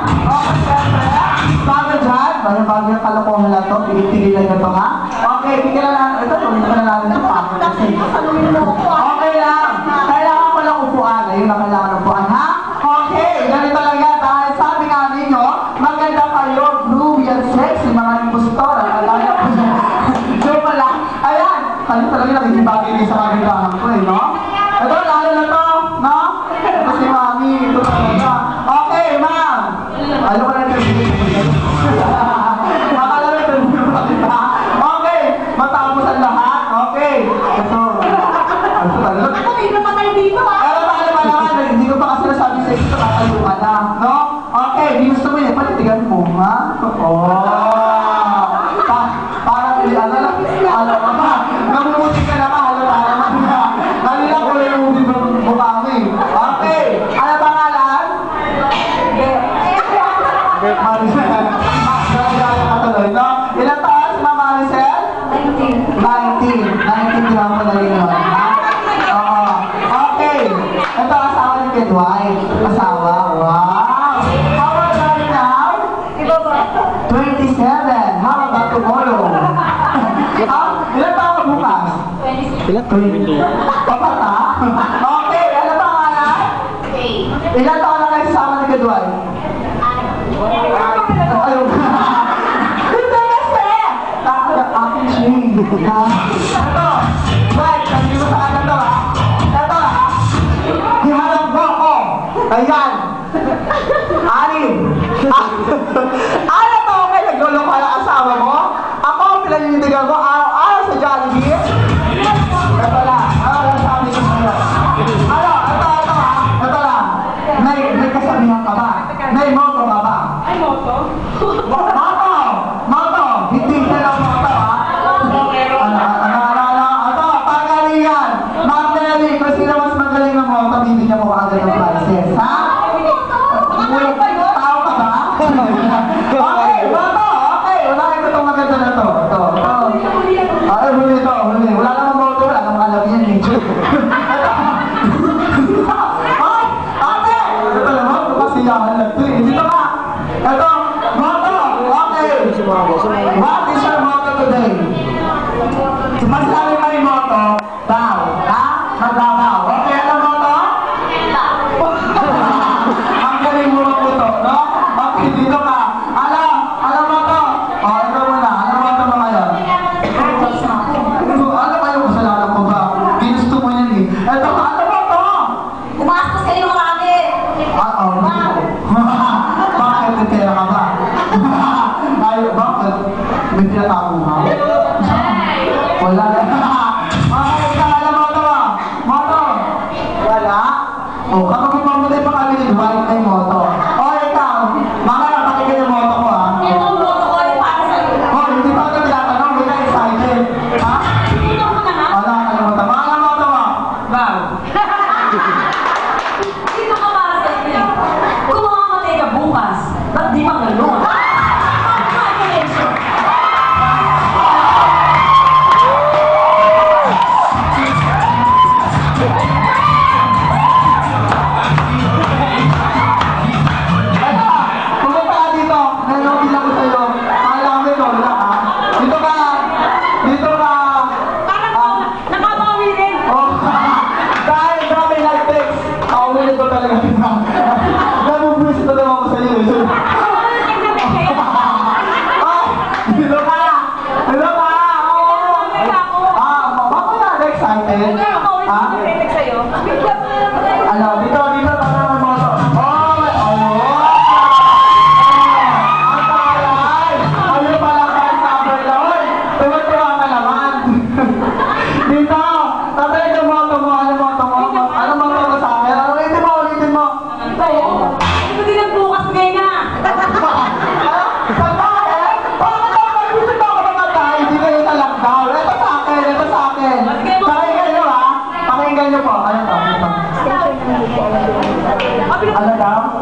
Okay, siyempre. Bago dyan, bago yung kalokohan na to, pinipigilan nyo to, ha? Okay, pigilan lang. Ito, tuloy na natin ito. Okay lang. Kailangan ko lang upuan. Ayun na kailangan upuan, ha? Okay, ganito lang yan. Dahil sabi nga ninyo, maganda kayo, groovy and sexy, mga impostora. Kaya po siya. So pala, ayan. Kayo talaga nakikibagay niyo sa kagilahan ko, eh, no? Ito, lalo na to, no? Ito si Mami, ito talaga. Okay, ma'am. Ayaw ko na ito. Akala na ito. Okay, matapos ang lahat. Okay. Ito. Ito talaga. Ako, hindi pa tayo dito, ha? Hindi ko pa kasi nasabi sa ito, kakayo ka na. No? Okay, di gusto mo yun. Palitigan mo, ha? Parang, alam ka ba? Namumuti ka na ka, halata naman na. Kanila ko yung umuti mukha mo eh. Okay, ano pangalan? Maricel. Maricel ka tuloy, no? Ilang taon si Ma'am Maricel? 19. 19 di ba mo na rin yun, ha? Oo. Okay. Ito asawa ni Kid White. Asawa. Wow. How old are you now? 27. How about tomorrow? Ilan taon ka bukas? 20. Papata? Okay. Ano pangalan? Ilan taon na kayo sasama ni Kid White? Ayun. Hindi kasi! Takot ang aking swing. Ha? Ito. Right. Sabi mo sa kanya to, ha? Ito, ha? Hiharap mo ako. Ayan. Anim. Ano to? Okay, naglolo ka ng asawa mo? Ako ang pinaninindigan ko araw-araw sa Jollibee. Ito lang. Ano lang sabi ko sa'yo? Ano? Ito, ha? Ito lang. May kasabihan ka ba? May moto ka ba? Ay, moto? Moto! Hindi ka lang moto, ha? Ano? Pagalingan! Ma'am Nelly, kung sino mas magaling ng moto, bibigyan mo agad ng prizes, ha? Tao ka ba? Okay, moto! Okay, wala kayo itong maganda na to. Ito. Ay, huli ito, huli. Wala namang moto, wala namang alam yan, eh. Ate! Ito naman, kasiyahan lang ito, eh. Dito ka! Ito, moto! Okay! What is your motto today? Masabi mo yung motto, bow. Ha? Magbabaw. Okay, ano motto? Ang galing mo maputo, no? Okay, dito ka. Ano motto? O, ito muna. Ano motto mo ngayon? Ano kayo kasalanan ko ba? Ginusto mo yan, eh. Ito ka, ano motto? Umastos kayo marami. Bakit may pera ka ba? Ay, bakit? May pinatago ka? Wala na. Okay, ikaw, ano moto mo? Moto? Wala? O, kapag mamuday pa kami ni Dwight may moto. O, ikaw, mamaya pakinggan yung moto ko, ha? Ito ang moto ko, ay para sa iyo. O, hindi pa ito tinatanong, hindi ka excited. Ha? Ito mo na nga. Wala ka yung moto. Mga moto mo? Bow. Dito ka para sa iyo. Kung mamamatay ka bukas, ba't di pa ganun? Pumunta ka dito. Nanonood lang ko sa'yo. Kala mo ito, wala ka. Dito ka. Dito ka. Parang nakabawi rin. Oh, dahil grabe nag-text. Ulit ko talaga. Nabubulis ito naman ko sa'yo. Dito ka. Dito ka. Bakit na excited? Ha? Ano, dito, tama ng moto. Oh, ayun. Ang taray. Ayun pala kahit number na. Uy, tuwa ka naman. Dito, tatay yung moto mo. Ano moto mo? Ano moto mo sa akin? Ulitin mo. Ito din ang bukas ngayon na. Pagkain? Bakit ako gusto ko mamatay? Hindi kayo sa lockdown. Ito sa akin. Pakinggan nyo, ha? Pakinggan nyo po. Ano to? Ano daw?